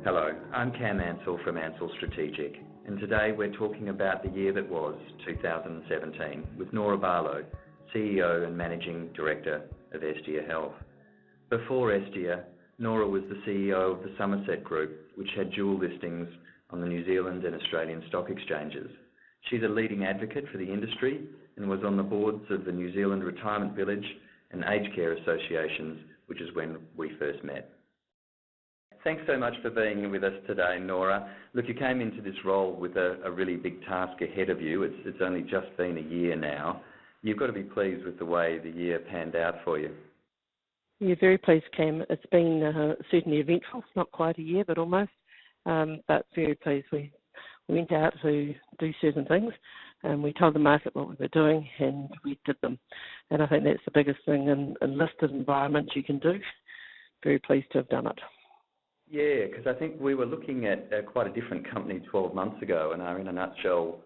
Hello, I'm Cam Ansell from Ansell Strategic, and today we're talking about the year that was, 2017, with Norah Barlow, CEO and Managing Director of Estia Health. Before Estia, Norah was the CEO of the Somerset Group, which had dual listings on the New Zealand and Australian stock exchanges. She's a leading advocate for the industry and was on the boards of the New Zealand Retirement Village and Aged Care Associations, which is when we first met. Thanks so much for being with us today, Norah. Look, you came into this role with a really big task ahead of you. It's only just been a year now. You've got to be pleased with the way the year panned out for you. Yeah, very pleased, Cam. It's been certainly eventful, not quite a year, but almost. But very pleased. We went out to do certain things, and we told the market what we were doing, and we did them. And I think that's the biggest thing in listed environments you can do. Very pleased to have done it. Yeah, because I think we were looking at quite a different company 12 months ago, and in a nutshell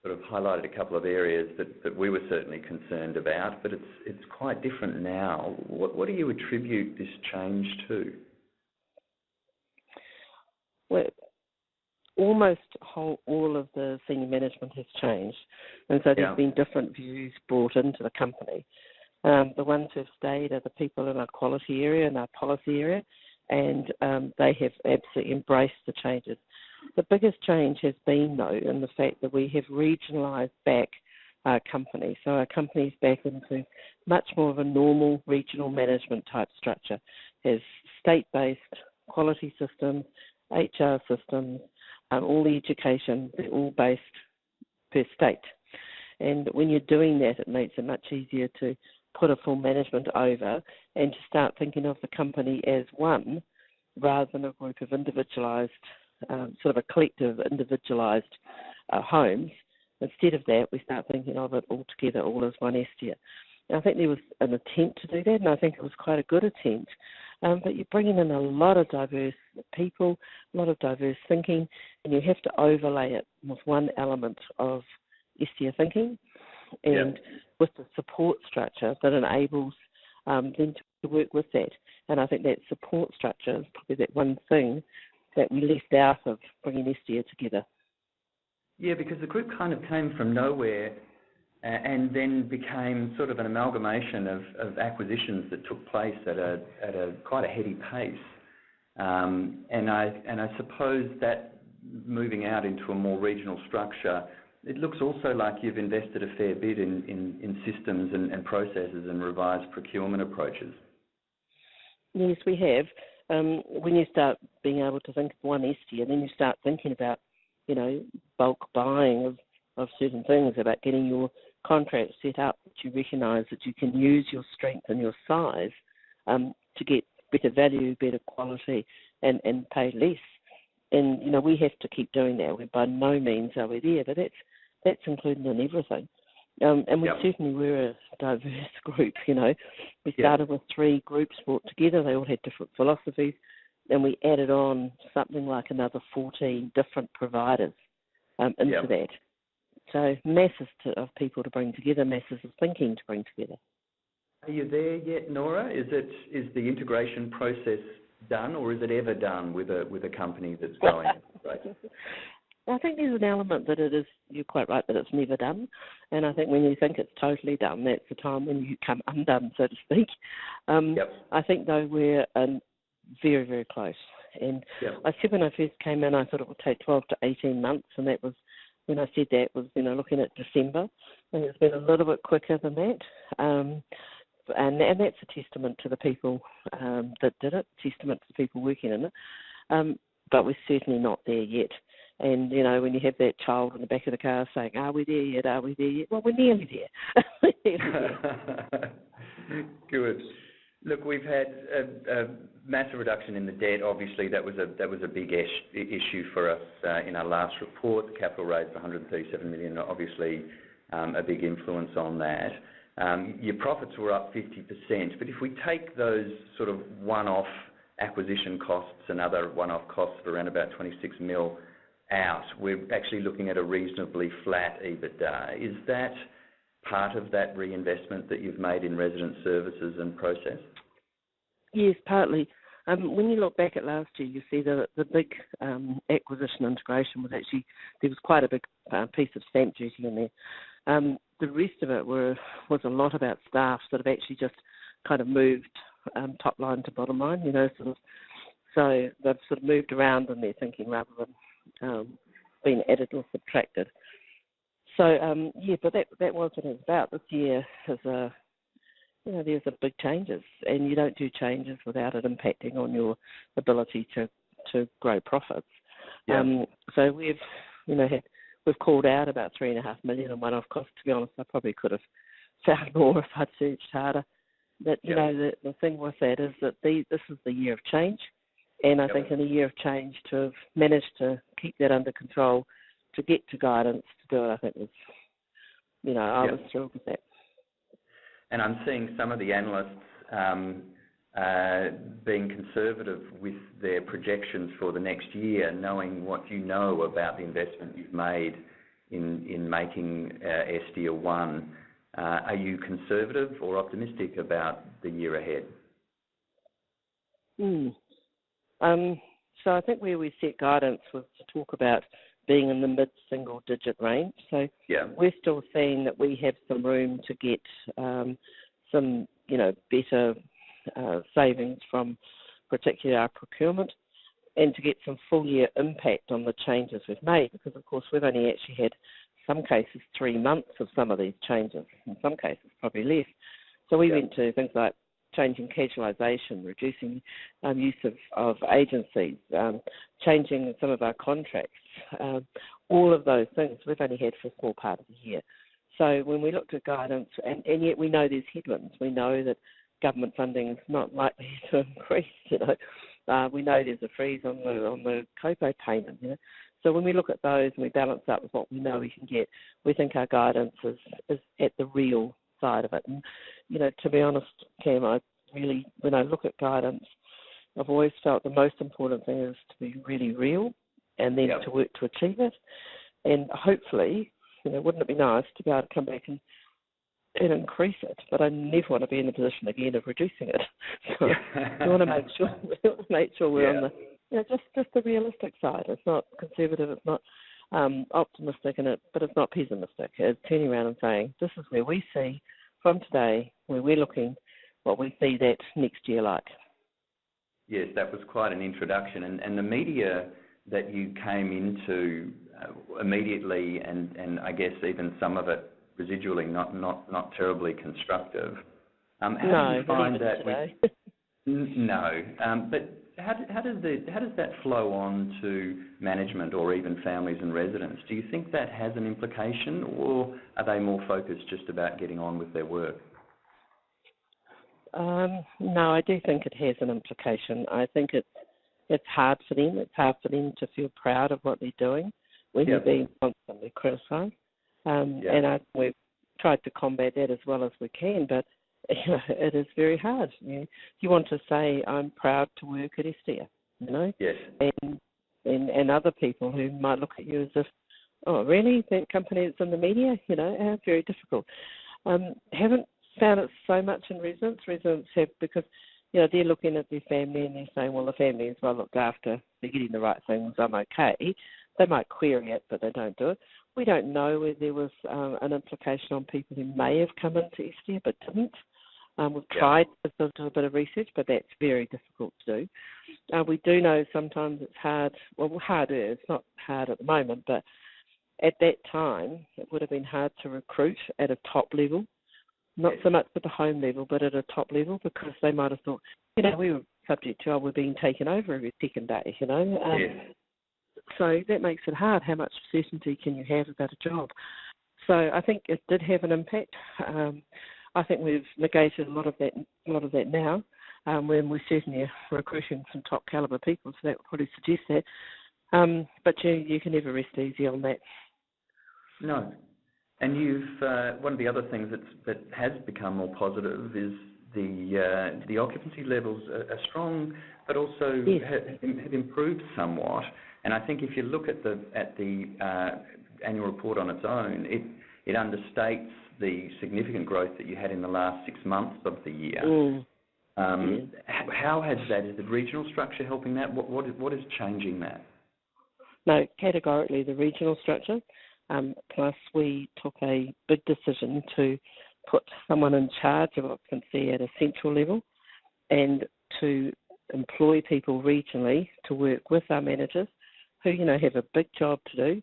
sort of highlighted a couple of areas that we were certainly concerned about, but it's quite different now. What do you attribute this change to? Well, almost all of the senior management has changed, and so there's been different views brought into the company. The ones who have stayed are the people in our quality area and our policy area, and they have absolutely embraced the changes. The biggest change has been, though, in the fact that we have regionalised back our company. So our company's back into much more of a normal regional management type structure. Has state-based quality systems, HR systems, all the education, they're all based per state. And when you're doing that, it makes it much easier to put a full management over and to start thinking of the company as one rather than a group of individualised, sort of a collective individualised homes. Instead of that, we start thinking of it all together, all as one Estia. And I think there was an attempt to do that, and I think it was quite a good attempt. But you're bringing in a lot of diverse people, a lot of diverse thinking, and you have to overlay it with one element of Estia thinking. And with the support structure that enables them to work with that. And I think that support structure is probably that one thing that we left out of bringing Estia together. Yeah, because the group kind of came from nowhere and then became sort of an amalgamation of acquisitions that took place at a quite a heady pace. And I suppose that moving out into a more regional structure, it looks also like you've invested a fair bit in systems and processes and revised procurement approaches. Yes, we have. When you start being able to think of one Estia, then you start thinking about, bulk buying of certain things, about getting your contract set up that you recognise that you can use your strength and your size to get better value, better quality, and pay less. And, we have to keep doing that. We by no means are we there, but that's included in everything. And we certainly were a diverse group, We started with 3 groups brought together. They all had different philosophies. And we added on something like another 14 different providers into that. So masses of people to bring together, masses of thinking to bring together. Are you there yet, Norah? Is the integration process done, or is it ever done with a company that's growing? Right. I think there's an element that it is, you're quite right, that it's never done. And I think when you think it's totally done, that's the time when you come undone, so to speak. I think, though, we're very, very close. And I said when I first came in, I thought it would take 12 to 18 months, and that was, when I said that, was, looking at December. And it's been a little bit quicker than that. And that's a testament to the people that did it, testament to the people working in it. But we're certainly not there yet. And, when you have that child in the back of the car saying, are we there yet, are we there yet? Well, we're nearly there. Good. Look, we've had a massive reduction in the debt. Obviously, that was a big issue for us in our last report. The capital raise of $137 million, obviously a big influence on that. Your profits were up 50%, but if we take those sort of one-off acquisition costs and other one-off costs of around about 26 mil out, we're actually looking at a reasonably flat EBITDA. Is that part of that reinvestment that you've made in resident services and process? Yes, partly. When you look back at last year, you see the big acquisition integration was actually, there was quite a big piece of stamp duty in there. The rest of it was a lot about staff that have actually just kind of moved top line to bottom line, sort of. So they've sort of moved around in their thinking rather than being added or subtracted. So, but that was what it was about. This year is there's a big changes, and you don't do changes without it impacting on your ability to grow profits. Yeah. So we've called out about $3.5 million in one-off costs. To be honest, I probably could have found more if I'd searched harder. But the thing with that is that this is the year of change, and I think in a year of change to have managed to keep that under control, to get to guidance, to do it, I think was, I was thrilled with that. And I'm seeing some of the analysts being conservative with their projections for the next year, knowing what you know about the investment you've made in making Estia one. Are you conservative or optimistic about the year ahead? So I think where we set guidance was to talk about being in the mid-single digit range. So we're still seeing that we have some room to get some, better savings from particularly our procurement, and to get some full year impact on the changes we've made, because of course we've only actually had some cases 3 months of some of these changes, in some cases probably less. So we went to things like changing casualisation, reducing use of agencies, changing some of our contracts, all of those things we've only had for a small part of the year. So when we looked at guidance, and yet we know there's headwinds, we know that government funding is not likely to increase, we know there's a freeze on the COPO payment, So when we look at those and we balance up with what we know we can get, we think our guidance is at the real side of it. And, to be honest, Cam, when I look at guidance, I've always felt the most important thing is to be really real, and then to work to achieve it. And hopefully, wouldn't it be nice to be able to come back and increase it? But I never want to be in the position again of reducing it. So we want to make sure we're on the just the realistic side. It's not conservative. It's not optimistic in it, but it's not pessimistic. It's turning around and saying, this is where we see from today, where we're looking, what we see that next year like. Yes, that was quite an introduction. And the media that you came into immediately, and I guess even some of it residually not terribly constructive. How do you find that? No, but how does that flow on to management or even families and residents? Do you think that has an implication, or are they more focused just about getting on with their work? No, I do think it has an implication. I think it's hard for them. It's hard for them to feel proud of what they're doing when they're being constantly criticised. And we've tried to combat that as well as we can, but it is very hard. You want to say, I'm proud to work at Estia, Yes. And other people who might look at you as if, oh, really? That company that's in the media? Very difficult. Haven't found it so much in residents. Residents have, because, they're looking at their family and they're saying, well, the family is well looked after, they're getting the right things, I'm okay. They might query it, but they don't do it. We don't know whether there was an implication on people who may have come into Estia but didn't. We've tried to do a bit of research, but that's very difficult to do. We do know sometimes it's hard. Well, harder. It's not hard at the moment, but at that time, it would have been hard to recruit at a top level. Not so much at the home level, but at a top level, because they might have thought, we were subject to, we're being taken over every second day, So that makes it hard. How much certainty can you have about a job? So I think it did have an impact. I think we've negated a lot of that now, when we're certainly recruiting some top calibre people, so that would probably suggest that. But you can never rest easy on that. No. And one of the other things that has become more positive is the occupancy levels are strong, but also have improved somewhat. And I think if you look at the annual report on its own, it understates the significant growth that you had in the last 6 months of the year. How how has that? Is the regional structure helping that? What is changing that? No, categorically the regional structure. Plus, we took a big decision to put someone in charge of occupancy at a central level and to employ people regionally to work with our managers who, have a big job to do,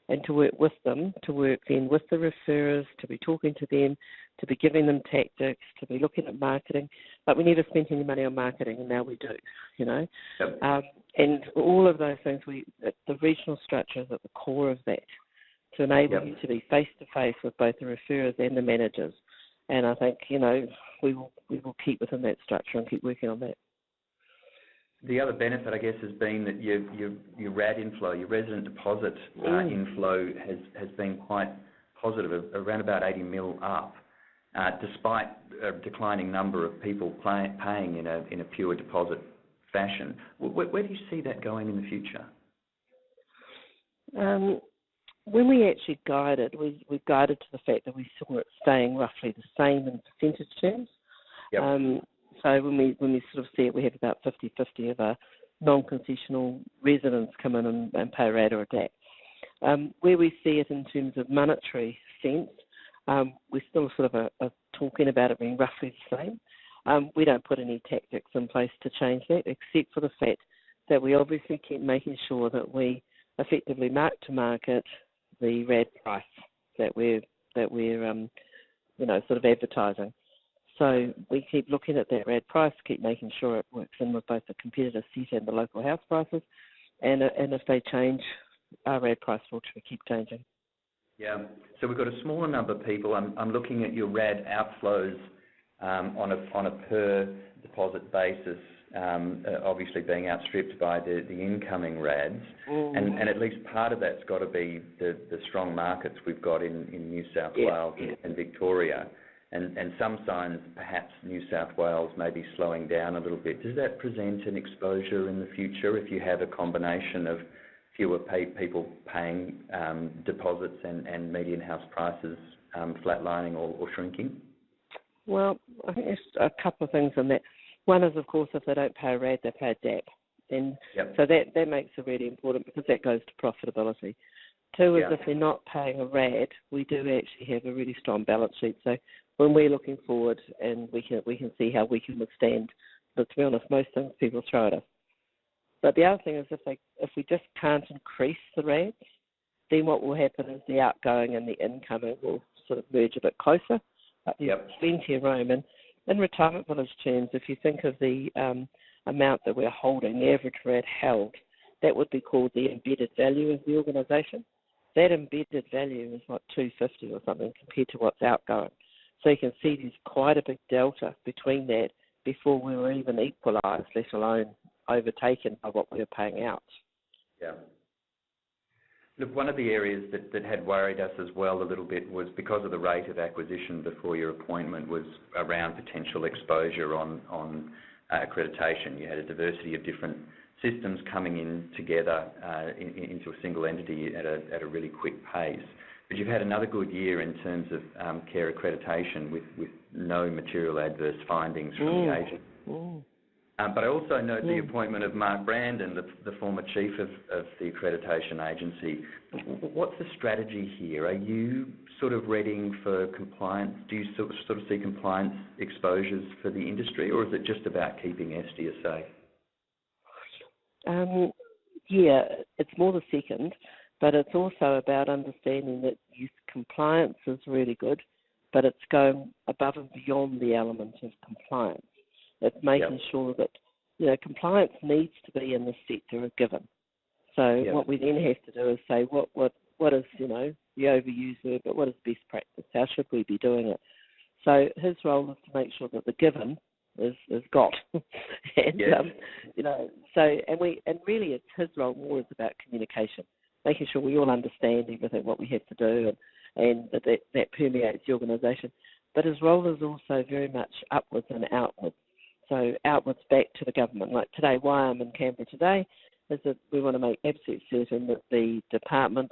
and to work with them, to work then with the referrers, to be talking to them, to be giving them tactics, to be looking at marketing. But we never spent any money on marketing, and now we do, Yep. And all of those things, the regional structure is at the core of that, to enable you to be face-to-face with both the referrers and the managers. And I think, we will keep within that structure and keep working on that. The other benefit, I guess, has been that your RAD inflow, your resident deposit inflow has been quite positive, around about 80 mil up, despite a declining number of people paying in a pure deposit fashion. Where do you see that going in the future? When we actually guided, we guided to the fact that we saw it staying roughly the same in percentage terms. Yep. So when we sort of see it, we have about 50-50 of our non-concessional residents come in and pay RAD or a DAC. Where we see it in terms of monetary sense, we're still sort of talking about it being roughly the same. We don't put any tactics in place to change that, except for the fact that we obviously keep making sure that we effectively mark to market the RAD price that we're sort of advertising. So we keep looking at that RAD price, keep making sure it works in with both the competitor set and the local house prices, and if they change, our RAD price will keep changing. Yeah. So we've got a smaller number of people. I'm looking at your RAD outflows on a per deposit basis, obviously being outstripped by the incoming RADs, and at least part of that's got to be the strong markets we've got in New South Wales and Victoria. And some signs, perhaps New South Wales may be slowing down a little bit. Does that present an exposure in the future if you have a combination of fewer people paying deposits and median house prices flatlining or shrinking? Well, I think there's a couple of things on that. One is, of course, if they don't pay a RAD, they pay a DAP. And so that makes it really important because that goes to profitability. Two is if they're not paying a RAD, we do actually have a really strong balance sheet. So when we're looking forward and we can see how we can withstand, but to be honest, most things people throw at us. But the other thing is if we just can't increase the RADs, then what will happen is the outgoing and the incoming will sort of merge a bit closer. But there's plenty of room. And in retirement village terms, if you think of the amount that we're holding, the average RAD held, that would be called the embedded value of the organisation. That embedded value is like 250 or something compared to what's outgoing. So you can see there's quite a big delta between that before we were even equalised, let alone overtaken by what we were paying out. Yeah. Look, one of the areas that had worried us as well a little bit was because of the rate of acquisition before your appointment was around potential exposure on accreditation. You had a diversity of different systems coming in together into a single entity at a really quick pace. But you've had another good year in terms of care accreditation with no material adverse findings from the agent. But I also note the appointment of Mark Brandon, the former chief of the accreditation agency. What's the strategy here? Are you sort of readying for compliance? Do you sort of see compliance exposures for the industry, or is it just about keeping Estia safe? It's more the second, but it's also about understanding that youth compliance is really good, but it's going above and beyond the element of compliance. It's making sure that, compliance needs to be in the sector a given. So what we then have to do is say, what is, the overused word, but what is best practice? How should we be doing it? So his role is to make sure that the given is got. And, and really it's his role more is about communication, making sure we all understand everything, what we have to do, and that permeates the organisation. But his role is also very much upwards and outwards. So outwards back to the government. Like today, why I'm in Canberra today is that we want to make absolutely certain that the department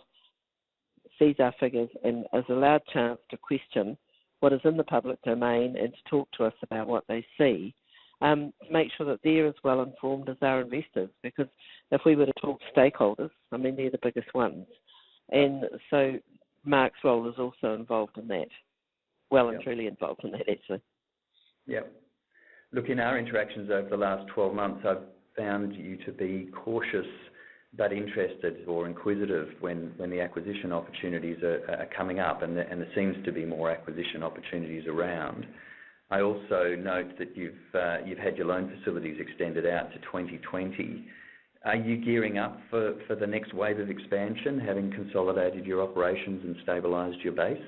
sees our figures and is allowed chance to question what is in the public domain and to talk to us about what they see, to make sure that they're as well informed as our investors, because if we were to talk stakeholders, I mean, they're the biggest ones. And so Mark's role is also involved in that, well and truly involved in that, actually. Yeah. Look, in our interactions over the last 12 months, I've found you to be cautious but interested or inquisitive when the acquisition opportunities are coming up, and there seems to be more acquisition opportunities around. I also note that you've had your loan facilities extended out to 2020. Are you gearing up for the next wave of expansion, having consolidated your operations and stabilised your base?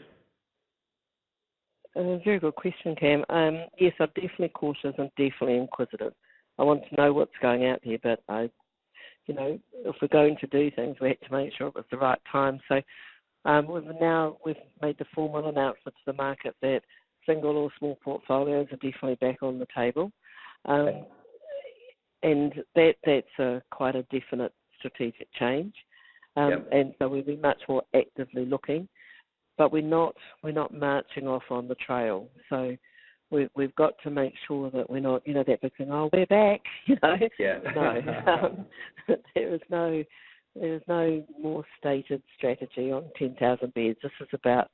Very good question, Cam. Yes, I'm definitely cautious and definitely inquisitive. I want to know what's going out there, but if we're going to do things, we have to make sure it was the right time. So we've made the formal announcement to the market that single or small portfolios are definitely back on the table. And that's quite a definite strategic change. And so we'll be much more actively looking, but we're not marching off on the trail. So we've got to make sure that we're not, that big thing, we're back, Yeah. No. There is no more stated strategy on 10,000 beds. This is about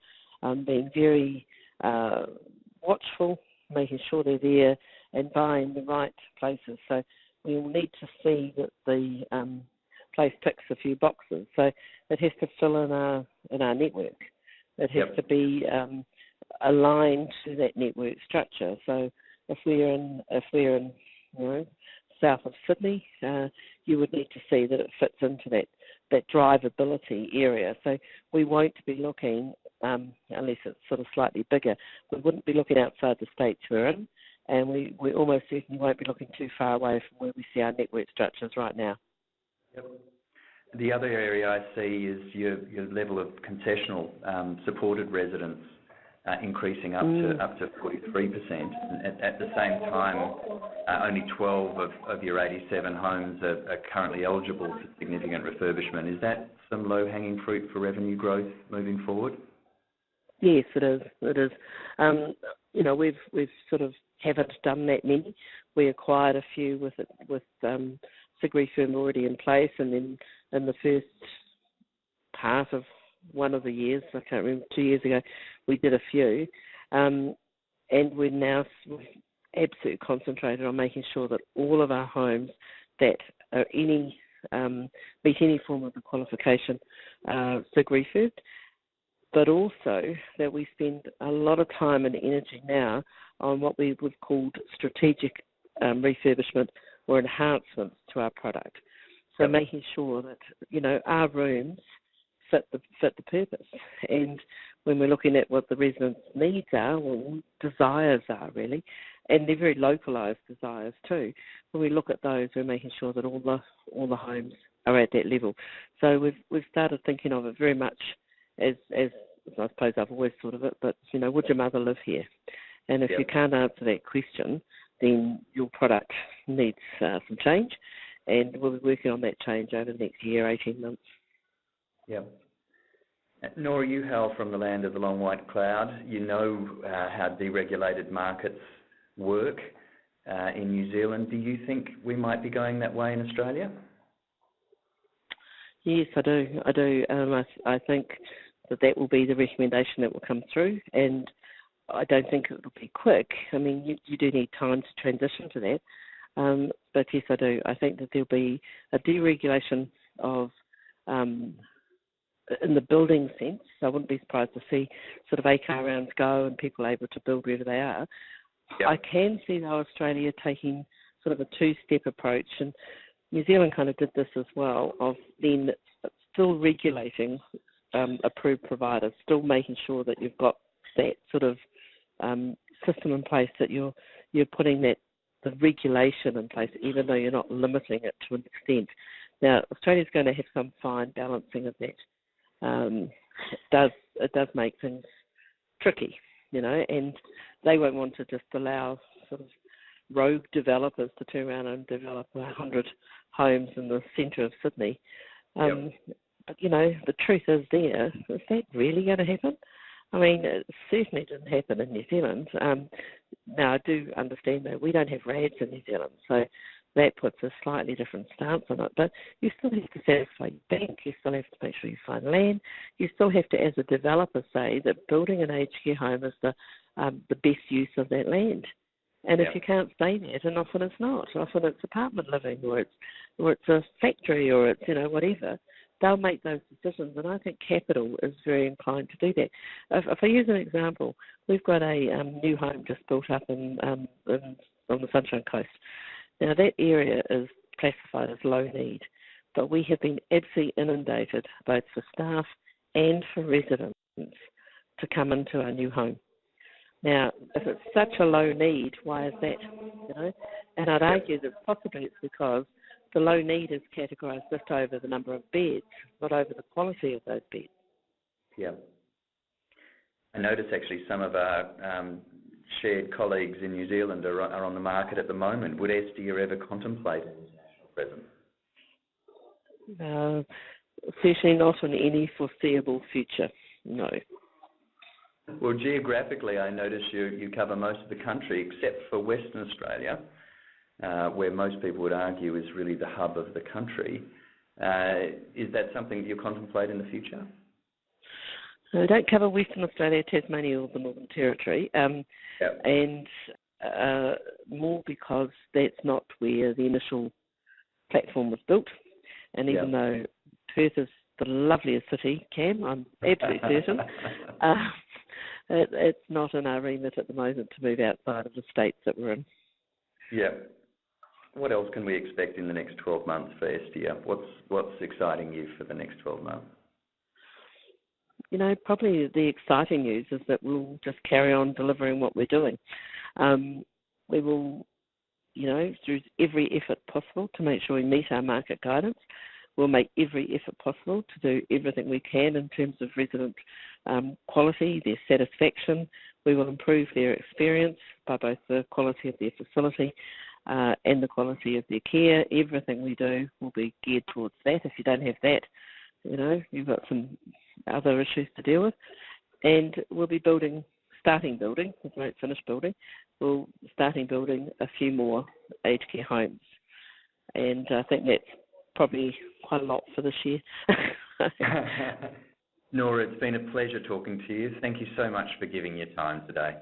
being very watchful, making sure they're there and buying the right places. So we will need to see that the place ticks a few boxes. So it has to fill in our network. It has to be aligned to that network structure. So if we're in south of Sydney, you would need to see that it fits into that drivability area. So we won't be looking, unless it's sort of slightly bigger, we wouldn't be looking outside the states we're in, and we almost certainly won't be looking too far away from where we see our network structures right now. Yep. The other area I see is your level of concessional supported residents increasing up to 43%. At the same time, only 12 of your 87 homes are currently eligible for significant refurbishment. Is that some low-hanging fruit for revenue growth moving forward? Yes, it is. It is. We've sort of haven't done that many. We acquired a few with SIG refurb already in place, and then in the first part of one of the years, I can't remember, 2 years ago, we did a few, and we've absolutely concentrated on making sure that all of our homes that are meet any form of the qualification SIG refurbed, but also that we spend a lot of time and energy now on what we would call strategic refurbishment or enhancements to our product. So making sure that, our rooms fit the purpose. And when we're looking at what the residents' needs are, or desires are really, and they're very localised desires too, when we look at those, we're making sure that all the homes are at that level. So we've started thinking of it very much as I suppose I've always thought of it, but, would your mother live here? And if you can't answer that question, then your product needs some change, and we'll be working on that change over the next year, 18 months. Yeah. Norah, you hail from the land of the long white cloud. You know how deregulated markets work in New Zealand. Do you think we might be going that way in Australia? Yes, I do. I think that will be the recommendation that will come through, and I don't think it will be quick. I mean, you do need time to transition to that. But yes, I do. I think that there'll be a deregulation of, in the building sense. I wouldn't be surprised to see sort of ACAR rounds go and people able to build wherever they are. Yep. I can see, though, Australia taking sort of a two-step approach, and New Zealand kind of did this as well, of then still regulating approved providers, still making sure that you've got that sort of system in place, that you're putting the regulation in place, even though you're not limiting it to an extent. Now, Australia's going to have some fine balancing of that. It does make things tricky, and they won't want to just allow sort of rogue developers to turn around and develop 100 homes in the centre of Sydney. But, the truth is there. Is that really going to happen? I mean, it certainly didn't happen in New Zealand. Now, I do understand that we don't have RADs in New Zealand, so that puts a slightly different stance on it. But you still have to satisfy your bank. You still have to make sure you find land. You still have to, as a developer, say that building an aged care home is the best use of that land. And if you can't say that, and often it's not. Often it's apartment living, or it's a factory, or it's whatever. They'll make those decisions, and I think capital is very inclined to do that. If I use an example, we've got a new home just built up on the Sunshine Coast. Now, that area is classified as low need, but we have been absolutely inundated, both for staff and for residents, to come into our new home. Now, if it's such a low need, why is that? And I'd argue that possibly it's because the low need is categorised just over the number of beds, not over the quality of those beds. Yeah. I notice actually some of our shared colleagues in New Zealand are on the market at the moment. Would Estia ever contemplate an international presence? Certainly not in any foreseeable future, no. Well, geographically, I notice you cover most of the country except for Western Australia, where most people would argue is really the hub of the country. Is that something that you contemplate in the future? I don't cover Western Australia, Tasmania, or the Northern Territory, and more because that's not where the initial platform was built. And even though Perth is the loveliest city, Cam, I'm absolutely certain, it's not in our remit at the moment to move outside of the states that we're in. Yeah. What else can we expect in the next 12 months for Estia? What's exciting you for the next 12 months? Probably the exciting news is that we'll just carry on delivering what we're doing. We will, through every effort possible to make sure we meet our market guidance. We'll make every effort possible to do everything we can in terms of resident quality, their satisfaction. We will improve their experience by both the quality of their facility and the quality of their care. Everything we do will be geared towards that. If you don't have that, you've got some other issues to deal with. And we'll be starting building, we won't finish building, starting building a few more aged care homes. And I think that's probably quite a lot for this year. Norah, it's been a pleasure talking to you. Thank you so much for giving your time today.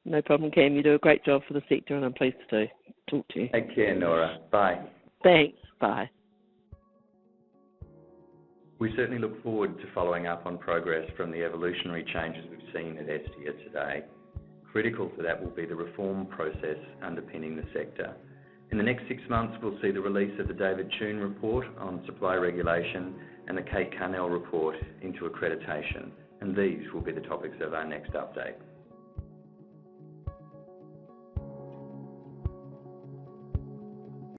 No problem, Cam. You do a great job for the sector, and I'm pleased to talk to you. Take care, Norah. Bye. Thanks. Bye. We certainly look forward to following up on progress from the evolutionary changes we've seen at Estia today. Critical to that will be the reform process underpinning the sector. In the next 6 months, we'll see the release of the David Choon report on supply regulation and the Kate Carnell report into accreditation, and these will be the topics of our next update.